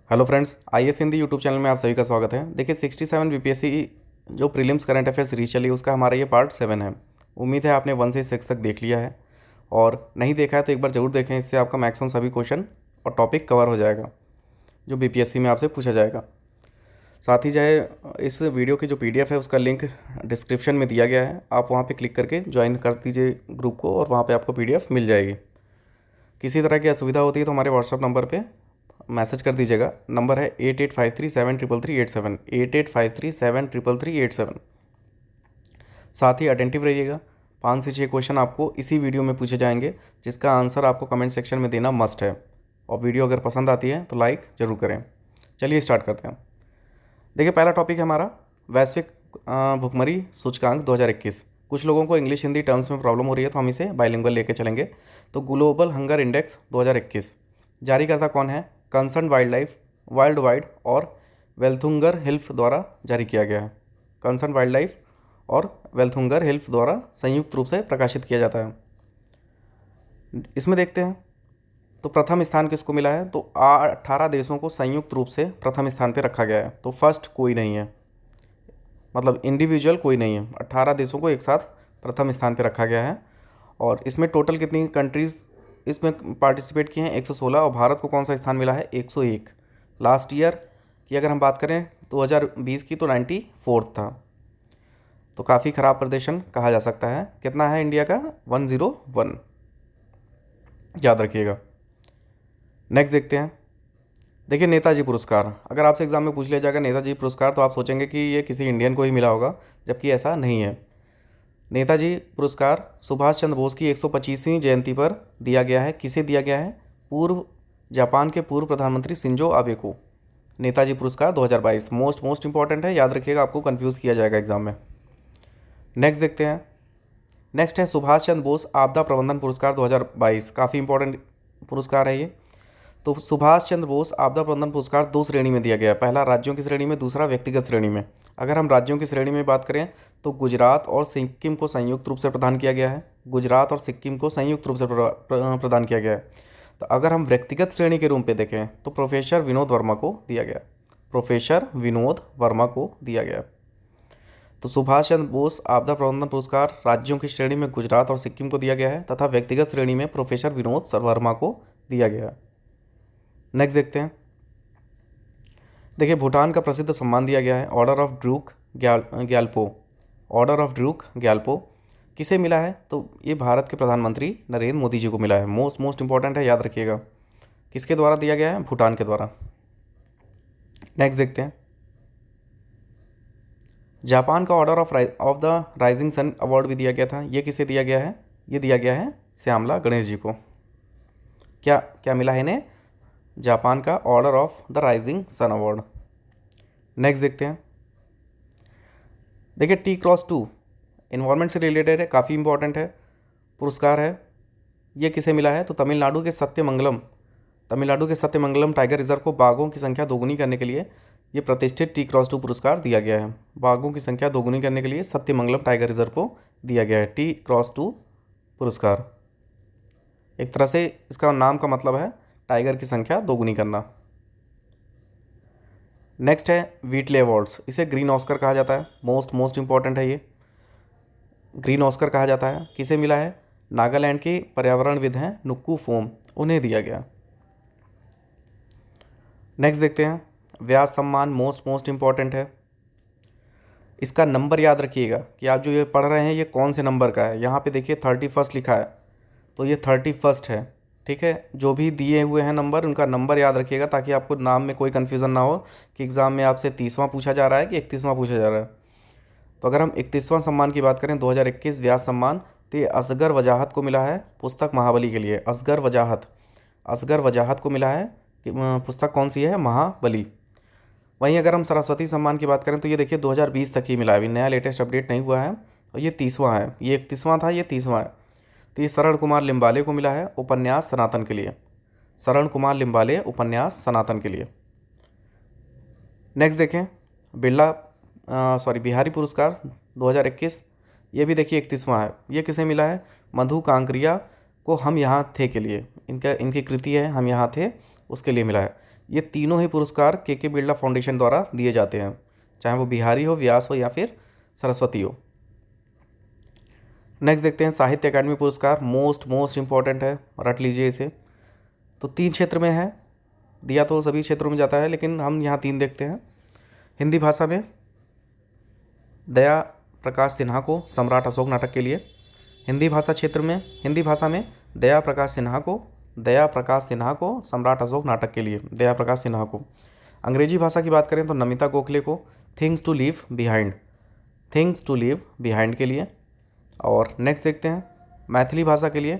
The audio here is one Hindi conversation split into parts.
Hello friends, IAS Hindi YouTube channel में आप सभी का स्वागत है। देखिए 67 बीपीएससी जो प्रीलिम्स करंट अफेयर सीरीज चली उसका हमारा ये पार्ट 7 है। उम्मीद है आपने 1 से 6 तक देख लिया है और नहीं देखा है तो एक बार ज़रूर देखें। इससे आपका मैक्सिमम सभी क्वेश्चन और टॉपिक कवर हो जाएगा जो बीपीएससी में आपसे पूछा जाएगा। साथ ही चाहे इस वीडियो की जो पीडीएफ है उसका लिंक डिस्क्रिप्शन में दिया गया है, आप वहाँ पर क्लिक करके ज्वाइन कर दीजिए ग्रुप को और वहाँ पर आपको पीडीएफ मिल जाएगी। किसी तरह की असुविधा होती है तो हमारे व्हाट्सअप नंबर पे मैसेज कर दीजिएगा। नंबर है 8853733387 8853733387। साथ ही अटेंटिव रहिएगा। 5 से 6 क्वेश्चन आपको इसी वीडियो में पूछे जाएंगे जिसका आंसर आपको कमेंट सेक्शन में देना मस्ट है। और वीडियो अगर पसंद आती है तो लाइक ज़रूर करें। चलिए स्टार्ट करते हैं। देखिए पहला टॉपिक है हमारा वैश्विक भुखमरी सूचकांक 2021। कुछ लोगों को इंग्लिश हिंदी टर्म्स में प्रॉब्लम हो रही है तो हम इसे बाइलिंगुअल लेके चलेंगे। तो ग्लोबल हंगर इंडेक्स 2021 जारीकर्ता कौन है? Concern wild life world wide और वेल्थुंगर हिल्फ द्वारा जारी किया गया है। कंसर्न वाइल्ड लाइफ और वेल्थुंगर हिल्फ द्वारा संयुक्त रूप से प्रकाशित किया जाता है। इसमें देखते हैं तो प्रथम स्थान किसको मिला है? तो 18 देशों को संयुक्त रूप से प्रथम स्थान पर रखा गया है। तो फर्स्ट कोई नहीं है, मतलब इंडिविजुअल कोई नहीं है। 18 देशों को एक साथ प्रथम स्थान पर रखा गया है। और इसमें टोटल कितनी कंट्रीज़ इसमें पार्टिसिपेट किए हैं? 116। और भारत को कौन सा स्थान मिला है? 101। लास्ट ईयर की अगर हम बात करें 2020 की तो 94 था। तो काफ़ी ख़राब प्रदर्शन कहा जा सकता है। कितना है इंडिया का? 101, याद रखिएगा। नेक्स्ट देखते हैं। देखिए नेताजी पुरस्कार, अगर आपसे एग्जाम में पूछ लिया जाएगा नेताजी पुरस्कार तो आप सोचेंगे कि ये किसी इंडियन को ही मिला होगा, जबकि ऐसा नहीं है। नेताजी पुरस्कार सुभाष चंद्र बोस की 125वीं जयंती पर दिया गया है। किसे दिया गया है? जापान के पूर्व प्रधानमंत्री शिंजो आबे को। नेताजी पुरस्कार 2022 मोस्ट इंपॉर्टेंट है, याद रखिएगा, आपको कंफ्यूज किया जाएगा एग्जाम में। नेक्स्ट देखते हैं। नेक्स्ट है सुभाष चंद्र बोस आपदा प्रबंधन पुरस्कार 2022। काफ़ी इंपॉर्टेंट पुरस्कार है ये। तो सुभाष चंद्र बोस आपदा प्रबंधन पुरस्कार 2 श्रेणी में दिया गया है। पहला राज्यों की श्रेणी में, दूसरा व्यक्तिगत श्रेणी में। अगर हम राज्यों की श्रेणी में बात करें तो गुजरात और सिक्किम को संयुक्त रूप से प्रदान किया गया है। गुजरात और सिक्किम को संयुक्त रूप से प्रदान किया गया है। तो अगर हम व्यक्तिगत श्रेणी के रूप में देखें तो प्रोफेसर विनोद वर्मा को दिया गया। प्रोफेसर विनोद वर्मा को दिया गया। तो सुभाष चंद्र बोस आपदा प्रबंधन पुरस्कार राज्यों की श्रेणी में गुजरात और सिक्किम को दिया गया है तथा व्यक्तिगत श्रेणी में प्रोफेसर विनोद वर्मा को दिया गया है। नेक्स्ट देखते हैं। देखिए भूटान का प्रसिद्ध सम्मान दिया गया है order of Druk Gyalpo. Order of Druk Gyalpo किसे मिला है? तो ये भारत के प्रधानमंत्री नरेंद्र मोदी जी को मिला है। मोस्ट इंपॉर्टेंट है, याद रखिएगा। किसके द्वारा दिया गया है? भूटान के द्वारा। नेक्स्ट देखते हैं। जापान का Order of the Rising Sun award भी दिया गया था। ये किसे दिया गया है? ये दिया गया है श्यामला गणेश जी को। क्या क्या मिला है इन्हें? जापान का Order of the Rising Sun award. Next देखते हैं। देखिए T+2 इन्वायरमेंट से रिलेटेड है, काफ़ी इंपॉर्टेंट है, पुरस्कार है। ये किसे मिला है? तो तमिलनाडु के सत्यमंगलम टाइगर रिजर्व को बाघों की संख्या दोगुनी करने के लिए ये प्रतिष्ठित T+2 पुरस्कार दिया गया है। बाघों की संख्या दोगुनी करने के लिए सत्यमंगलम टाइगर रिजर्व को दिया गया है T+2 पुरस्कार। एक तरह से इसका नाम का मतलब है टाइगर की संख्या दोगुनी करना। नेक्स्ट है व्हीटले अवार्ड्स। इसे ग्रीन ऑस्कर कहा जाता है। मोस्ट इंपॉर्टेंट है ये। ग्रीन ऑस्कर कहा जाता है। किसे मिला है? नागालैंड के पर्यावरणविद हैं नुक्कू फोम, उन्हें दिया गया। नेक्स्ट देखते हैं। व्यास सम्मान मोस्ट इंपॉर्टेंट है। इसका नंबर याद रखिएगा कि आप जो ये पढ़ रहे हैं ये कौन से नंबर का है। यहाँ पे देखिए 31 लिखा है तो ये 31 है, ठीक है। जो भी दिए हुए हैं नंबर, उनका नंबर याद रखिएगा ताकि आपको नाम में कोई कन्फ्यूज़न ना हो कि एग्ज़ाम में आपसे 30वां पूछा जा रहा है कि 31वां पूछा जा रहा है। तो अगर हम 31वां सम्मान की बात करें 2021 व्यास सम्मान, तो ये असगर वजाहत को मिला है पुस्तक महाबली के लिए। असगर वजाहत को मिला है कि पुस्तक कौन सी है? महाबली। वहीं अगर हम सरस्वती सम्मान की बात करें तो ये देखिए 2020 तक ही मिला है, अभी नया लेटेस्ट अपडेट नहीं हुआ है। और ये 30वां है। ये 31वां था, ये 30वां है। तो ये शरण कुमार लिम्बाले को मिला है उपन्यास सनातन के लिए। शरण कुमार लिम्बाले उपन्यास सनातन के लिए। नेक्स्ट देखें। बिहारी पुरस्कार 2021, ये भी देखिए 31वां है। ये किसे मिला है? मधु कांकरिया को हम यहाँ थे के लिए। इनकी कृति है हम यहाँ थे, उसके लिए मिला है। ये तीनों ही पुरस्कार के बिरला फाउंडेशन द्वारा दिए जाते हैं, चाहे वो बिहारी हो, व्यास हो या फिर सरस्वती हो। नेक्स्ट देखते हैं साहित्य अकादमी पुरस्कार, मोस्ट इम्पॉर्टेंट है, रट लीजिए इसे। तो 3 क्षेत्र में है, दिया तो सभी क्षेत्रों में जाता है लेकिन हम यहाँ 3 देखते हैं। हिंदी भाषा में दया प्रकाश सिन्हा को सम्राट अशोक नाटक के लिए, हिंदी भाषा क्षेत्र में हिंदी भाषा में दया प्रकाश सिन्हा को सम्राट अशोक नाटक के लिए, दया प्रकाश सिन्हा को। अंग्रेजी भाषा की बात करें तो नमिता गोखले को थिंग्स टू लीव बिहाइंड के लिए। और नेक्स्ट देखते हैं मैथिली भाषा के लिए,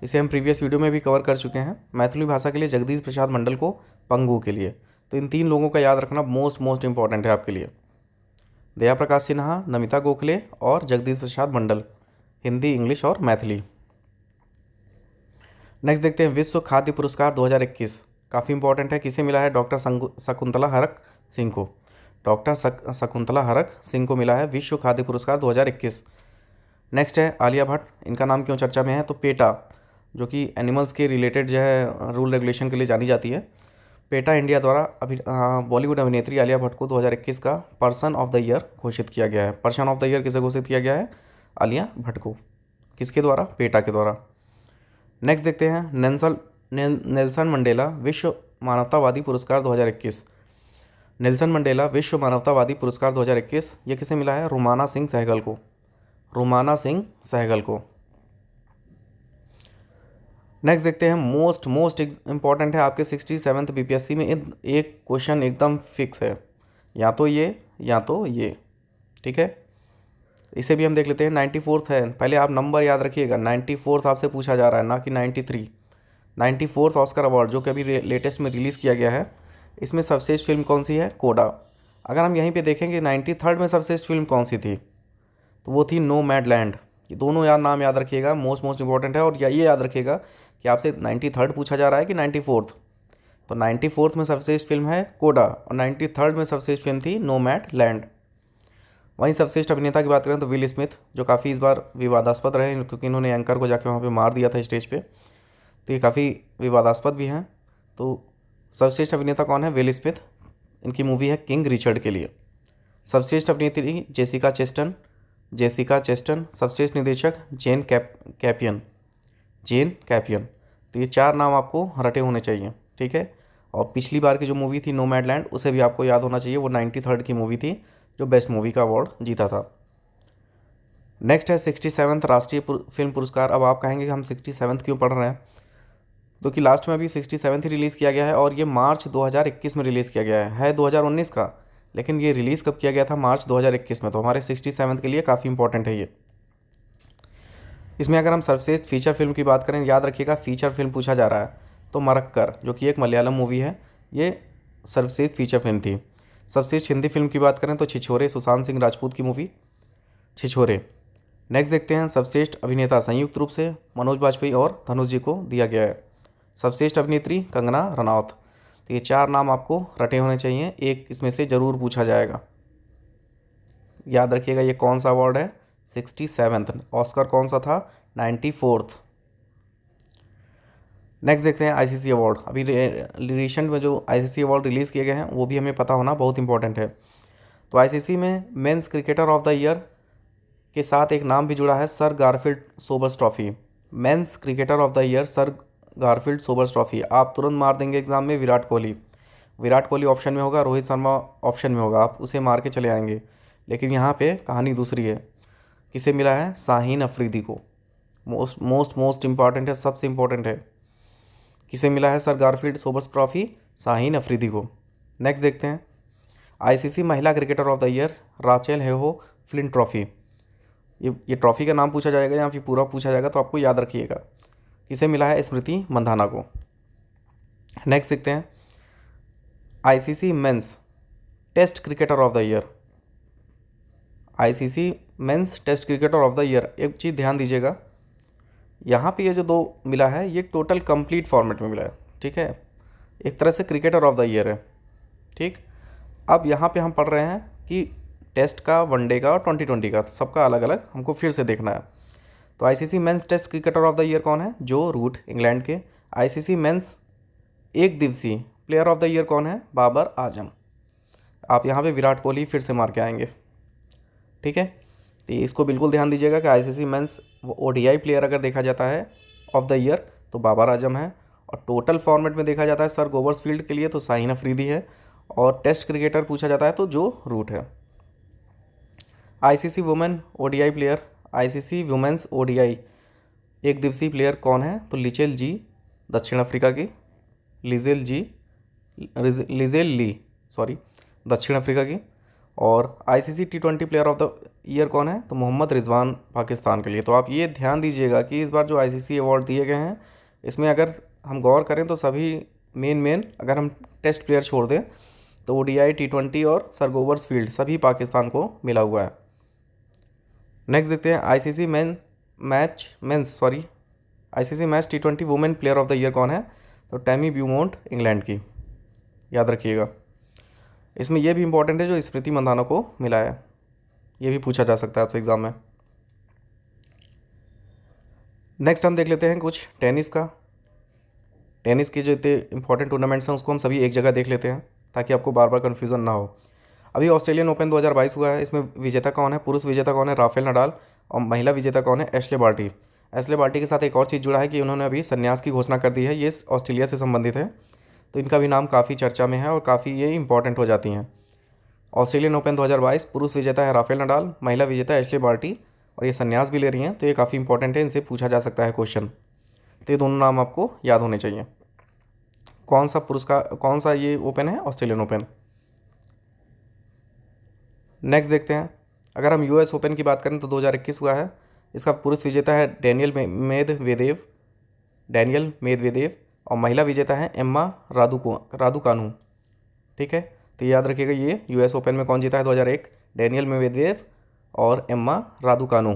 इसे हम प्रीवियस वीडियो में भी कवर कर चुके हैं। मैथिली भाषा के लिए जगदीश प्रसाद मंडल को पंगु के लिए। तो इन 3 लोगों का याद रखना मोस्ट इंपॉर्टेंट है आपके लिए, दया प्रकाश सिन्हा, नमिता गोखले और जगदीश प्रसाद मंडल, हिंदी, इंग्लिश और मैथिली। नेक्स्ट देखते हैं विश्व खाद्य पुरस्कार 2021, काफ़ी इंपॉर्टेंट है। किसे मिला है? डॉक्टर शकुंतला हरक सिंह को। डॉक्टर शकुंतला हरक सिंह को मिला है विश्व खाद्य पुरस्कार 2021। नेक्स्ट है आलिया भट्ट, इनका नाम क्यों चर्चा में है? तो पेटा, जो कि एनिमल्स के रिलेटेड जो है रूल रेगुलेशन के लिए जानी जाती है, पेटा इंडिया द्वारा बॉलीवुड अभिनेत्री आलिया भट्ट को 2021 का पर्सन ऑफ द ईयर घोषित किया गया है। पर्सन ऑफ द ईयर किसे घोषित किया गया है? आलिया भट्ट को। किसके द्वारा? पेटा के द्वारा। नेक्स्ट देखते हैं नेल्सन मंडेला विश्व मानवतावादी पुरस्कार 2021। नेल्सन मंडेला विश्व मानवतावादी पुरस्कार 2021, ये किसे मिला है? रुमाना सिंह सहगल को। नेक्स्ट देखते हैं मोस्ट इम्पॉर्टेंट है आपके 67th बीपीएससी में एक क्वेश्चन एकदम फिक्स है, या तो ये, ठीक है। इसे भी हम देख लेते हैं। 94th है, पहले आप नंबर याद रखिएगा, 94th आपसे पूछा जा रहा है, ना कि 93। 94th ऑस्कर अवार्ड जो कि अभी लेटेस्ट में रिलीज़ किया गया है, इसमें सर्वश्रेष्ठ फिल्म कौन सी है? कोडा। अगर हम यहीं पे देखेंगे 93rd में सर्वश्रेष्ठ फिल्म कौन सी थी, तो वो थी नोमैडलैंड। ये दोनों नाम याद रखिएगा, मोस्ट इंपॉर्टेंट है। और ये याद रखिएगा कि आपसे 93rd पूछा जा रहा है कि 94th। तो 94th में सर्वश्रेष्ठ फिल्म है कोडा और 93rd में सर्वश्रेष्ठ फिल्म थी नोमैडलैंड। वहीं सर्वश्रेष्ठ अभिनेता की बात करें तो विल स्मिथ, जो काफ़ी इस बार विवादास्पद रहे क्योंकि इन्होंने एंकर को जाके वहाँ पे मार दिया था स्टेज पे, तो ये काफ़ी विवादास्पद भी हैं। तो सर्वश्रेष्ठ अभिनेता कौन है? Will Smith. इनकी मूवी है किंग रिचर्ड के लिए। सर्वश्रेष्ठ अभिनेत्री जेसिका चेस्टन। सर्वश्रेष्ठ निर्देशक जेन कैपियन। तो ये 4 नाम आपको रटे होने चाहिए, ठीक है। और पिछली बार की जो मूवी थी नोमैडलैंड, उसे भी आपको याद होना चाहिए, वो 93rd की मूवी थी जो बेस्ट मूवी का अवार्ड जीता था। नेक्स्ट है 67th राष्ट्रीय फिल्म पुरस्कार। अब आप कहेंगे कि हम 67th क्यों पढ़ रहे हैं, क्योंकि लास्ट में अभी 67th ही रिलीज़ किया गया है और ये मार्च 2021 में रिलीज़ किया गया है 2019 का, लेकिन ये रिलीज़ कब किया गया था? मार्च 2021 में। तो हमारे 67th के लिए काफ़ी इंपॉर्टेंट है ये। इसमें अगर हम सर्वश्रेष्ठ फीचर फिल्म की बात करें, याद रखिएगा फीचर फिल्म पूछा जा रहा है, तो मरक्कर, जो कि एक मलयालम मूवी है, ये सर्वश्रेष्ठ फीचर फिल्म थी। सर्वश्रेष्ठ हिंदी फिल्म की बात करें तो छिछोरे, सुशांत सिंह राजपूत की मूवी छिछोरे। नेक्स्ट देखते हैं सर्वश्रेष्ठ अभिनेता, संयुक्त रूप से मनोज बाजपेयी और धनुष जी को दिया गया है। सर्वश्रेष्ठ अभिनेत्री कंगना रनौत। तो ये 4 नाम आपको रटे होने चाहिए, एक इसमें से ज़रूर पूछा जाएगा। याद रखिएगा ये कौन सा अवार्ड है? 67th। ऑस्कर कौन सा था? 94th। नेक्स्ट देखते हैं आईसीसी अवार्ड। अभी रिसेंट में जो आईसीसी अवार्ड रिलीज़ किए गए हैं वो भी हमें पता होना बहुत इंपॉर्टेंट है। तो आईसीसी में men's cricketer of the year के साथ एक नाम भी जुड़ा है, Sir Garfield Sobers trophy. Men's cricketer of the year sir Garfield Sobers trophy. आप तुरंत मार देंगे एग्जाम में विराट कोहली ऑप्शन में होगा, रोहित शर्मा ऑप्शन में होगा, आप उसे मार के चले आएंगे। लेकिन यहाँ पे कहानी दूसरी है। किसे मिला है? शाहीन अफरीदी को। मोस्ट इम्पॉर्टेंट है, सबसे इम्पॉर्टेंट है। किसे मिला है Sir Garfield Sobers Trophy? Shaheen Afridi को। नेक्स्ट देखते हैं आईसीसी महिला cricketer of the year Rachael Heyhoe Flint Trophy. ये ट्रॉफी का नाम पूछा जाएगा या फिर पूरा पूछा जाएगा, तो आपको याद रखिएगा। किसे मिला है? स्मृति मंधाना को। नेक्स्ट देखते हैं ICC men's Test cricketer of the year. ICC men's Test cricketer of the year, एक चीज़ ध्यान दीजिएगा, यहाँ पे ये जो 2 मिला है ये टोटल कंप्लीट फॉर्मेट में मिला है, ठीक है। एक तरह से क्रिकेटर ऑफ द ईयर है, ठीक। अब यहाँ पे हम पढ़ रहे हैं कि टेस्ट का, वनडे का और 2020 का, सबका अलग अलग हमको फिर से देखना है। तो ICC men's Test cricketer of the year कौन है? जो रूट, इंग्लैंड के। आईसीसी मेंस एक दिवसीय प्लेयर ऑफ द ईयर कौन है? बाबर आजम। आप यहाँ पे विराट कोहली फिर से मार के आएंगे, ठीक है। तो इसको बिल्कुल ध्यान दीजिएगा कि आईसीसी मेंस ओडीआई प्लेयर अगर देखा जाता है ऑफ द ईयर तो बाबर आजम है, और टोटल फॉर्मेट में देखा जाता है सर गोवर्सफील्ड के लिए तो शाहीन अफरीदी है, और टेस्ट क्रिकेटर पूछा जाता है तो जो रूट है। ICC women ODI player, ICC women's ODI एक दिवसीय प्लेयर कौन है? तो लिचेल जी दक्षिण अफ्रीका की, लिजेल ली सॉरी दक्षिण अफ्रीका की। और ICC T20 player of the year कौन है? तो मोहम्मद रिजवान पाकिस्तान के लिए। तो आप ये ध्यान दीजिएगा कि इस बार जो आईसीसी अवार्ड दिए गए हैं इसमें अगर हम गौर करें तो सभी मेन अगर हम टेस्ट प्लेयर छोड़ दें तो ओडीआई T20 और सर गोवर्सफील्ड सभी पाकिस्तान को मिला हुआ है। नेक्स्ट देखते हैं ICC match T20 women player of the year कौन है? तो टैमी ब्यूमोंट इंग्लैंड की, याद रखिएगा। इसमें यह भी इंपॉर्टेंट है जो स्मृति मंदाना को मिला है, ये भी पूछा जा सकता है आपसे एग्जाम में। नेक्स्ट हम देख लेते हैं कुछ टेनिस का। टेनिस के जो इतने इंपॉर्टेंट टूर्नामेंट्स हैं उसको हम सभी एक जगह देख लेते हैं ताकि आपको बार बार कन्फ्यूज़न ना हो। अभी ऑस्ट्रेलियन ओपन 2022 हुआ है, इसमें विजेता कौन है? पुरुष विजेता कौन है? Rafael Nadal. और महिला विजेता कौन है? Ashleigh Barty. एश्ले बार्टी के साथ एक और चीज़ जुड़ा है कि उन्होंने अभी संन्यास की घोषणा कर दी है, ये ऑस्ट्रेलिया से संबंधित है, तो इनका भी नाम काफ़ी चर्चा में है और काफ़ी ये इंपॉर्टेंट हो जाती हैं। ऑस्ट्रेलियन ओपन 2022 पुरुष विजेता है राफेल नडाल, महिला विजेता एश्ले बार्टी, और ये संन्यास भी ले रही हैं, तो ये काफ़ी इंपॉर्टेंट है, इनसे पूछा जा सकता है क्वेश्चन। तो ये दोनों नाम आपको याद होने चाहिए। कौन सा ये ओपन है? Australian open. नेक्स्ट देखते हैं, अगर हम यूएस ओपन की बात करें तो 2021 हुआ है, इसका पुरुष विजेता है डैनियल मेदवेदेव, और महिला विजेता है एम्मा रादुकानु, ठीक है। तो याद रखिएगा ये यूएस ओपन में कौन जीता है 2001? डैनियल मेदवेदेव और एम्मा रादुकानु।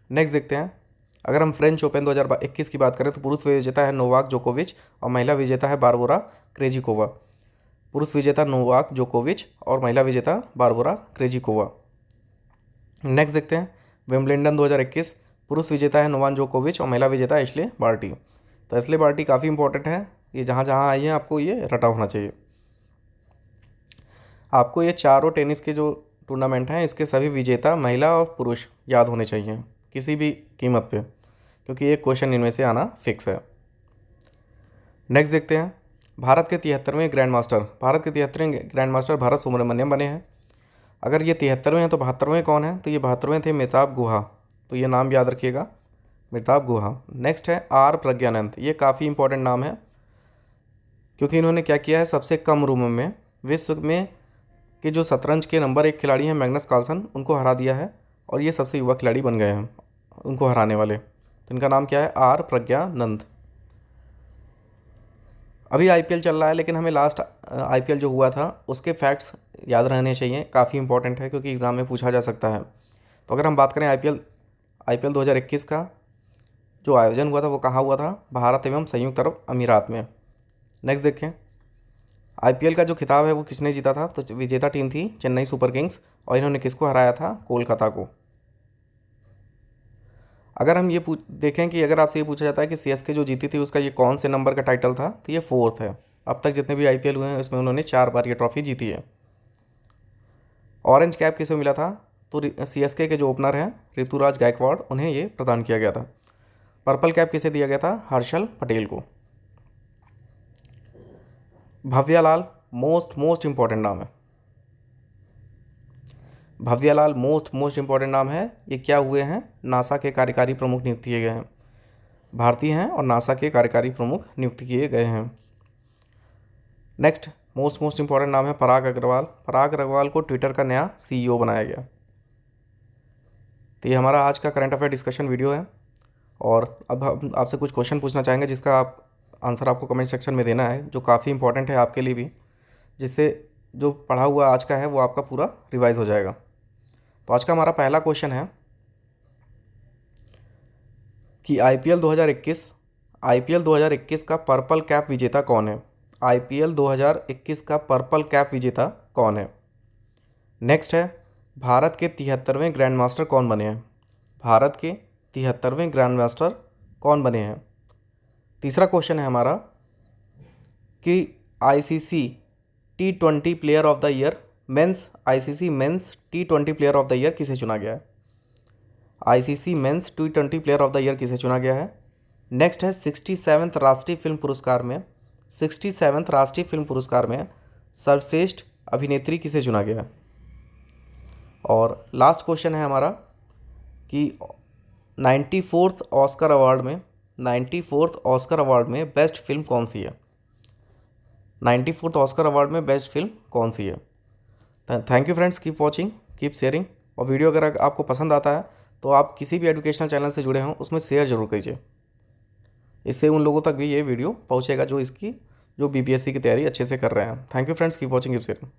नेक्स्ट देखते हैं, अगर हम फ्रेंच ओपन 2021 की बात करें तो पुरुष विजेता है नोवाक जोकोविच और महिला विजेता है बारबोरा क्रेजिकोवा। पुरुष विजेता नोवाक जोकोविच और महिला विजेता बारबोरा क्रेजिकोवा। नेक्स्ट देखते हैं, विंबलडन 2021 पुरुष विजेता है नोवाक जोकोविच और महिला विजेता एश्ले बार्टी। तो एश्ले बार्टी काफ़ी इंपॉर्टेंट है, ये जहाँ जहाँ आई है आपको ये रटा होना चाहिए। आपको ये चारों टेनिस के जो टूर्नामेंट हैं इसके सभी विजेता महिला और पुरुष याद होने चाहिए किसी भी कीमत पे, क्योंकि ये क्वेश्चन इनमें से आना फिक्स है। नेक्स्ट देखते हैं, भारत के 73वें ग्रैंड मास्टर भारत सुब्रमण्यम बने हैं। अगर ये 73वें हैं तो 72वें कौन है? तो ये 72वें थे मिताभ गुहा, तो ये नाम याद रखिएगा, मिताभ गुहा। नेक्स्ट है आर प्रज्ञानंद, ये काफ़ी इंपॉर्टेंट नाम है क्योंकि इन्होंने क्या किया है, सबसे कम उम्र में विश्व में कि जो शतरंज के नंबर 1 खिलाड़ी हैं मैग्नस कार्लसन, उनको हरा दिया है और ये सबसे युवा खिलाड़ी बन गए हैं उनको हराने वाले। तो इनका नाम क्या है? आर प्रज्ञानंद। अभी आईपीएल चल रहा है लेकिन हमें लास्ट आईपीएल जो हुआ था उसके फैक्ट्स याद रहने चाहिए, काफ़ी इंपॉर्टेंट है क्योंकि एग्ज़ाम में पूछा जा सकता है। तो अगर हम बात करें आईपीएल 2021 का जो आयोजन हुआ था वो कहाँ हुआ था? भारत एवं संयुक्त अरब अमीरात में। नेक्स्ट देखें, आईपीएल का जो खिताब है वो किसने जीता था? तो विजेता टीम थी चेन्नई सुपर किंग्स, और इन्होंने किसको हराया था? कोलकाता को। अगर हम ये देखें कि अगर आपसे ये पूछा जाता है कि सीएसके जो जीती थी उसका ये कौन से नंबर का टाइटल था, तो ये 4th है। अब तक जितने भी आईपीएल हुए हैं उसमें उन्होंने 4 बार ये ट्रॉफी जीती है। ऑरेंज कैप किसे मिला था? तो सीएसके के जो ओपनर हैं ऋतुराज गायकवाड़, उन्हें ये प्रदान किया गया था। पर्पल कैप किसे दिया गया था? हर्षल पटेल को। भव्यालाल मोस्ट इंपॉर्टेंट नाम है, भव्यालाल मोस्ट इंपॉर्टेंट नाम है। ये क्या हुए हैं? नासा के कार्यकारी प्रमुख नियुक्त किए गए हैं, भारतीय हैं और नासा के कार्यकारी प्रमुख नियुक्त किए गए हैं। नेक्स्ट मोस्ट इंपॉर्टेंट नाम है पराग अग्रवाल को ट्विटर का नया सीईओ बनाया गया। तो ये हमारा आज का करंट अफेयर डिस्कशन वीडियो है, और अब हम आपसे कुछ क्वेश्चन पूछना चाहेंगे जिसका आंसर आपको कमेंट सेक्शन में देना है, जो काफ़ी इंपॉर्टेंट है आपके लिए भी, जिससे जो पढ़ा हुआ आज का है वो आपका पूरा रिवाइज हो जाएगा। तो आज का हमारा पहला क्वेश्चन है कि आईपीएल 2021 का पर्पल कैप विजेता कौन है? आईपीएल 2021 का पर्पल कैप विजेता कौन है? नेक्स्ट है, भारत के 73वें ग्रैंड मास्टर कौन बने हैं? भारत के 73वें ग्रैंड मास्टर कौन बने हैं? तीसरा क्वेश्चन है हमारा कि ICC T20 player of the year men's, ICC men's T20 player of the year किसे चुना गया है? ICC men's T20 player of the year किसे चुना गया है? नेक्स्ट है 67वें राष्ट्रीय फिल्म पुरस्कार में, 67वें राष्ट्रीय फिल्म पुरस्कार में सर्वश्रेष्ठ अभिनेत्री किसे चुना गया है? और लास्ट क्वेश्चन है हमारा कि 94th ऑस्कर अवार्ड में, 94th ऑस्कर अवार्ड में बेस्ट फिल्म कौन सी है? 94th ऑस्कर अवार्ड में बेस्ट फिल्म कौन सी है? Thank you friends, keep watching, keep sharing. और वीडियो अगर आपको पसंद आता है तो आप किसी भी एजुकेशनल चैनल से जुड़े हों उसमें शेयर ज़रूर कीजिए। इससे उन लोगों तक भी ये वीडियो पहुंचेगा जो बीपीएससी की तैयारी अच्छे से कर रहे हैं। Thank you friends, keep watching, keep sharing.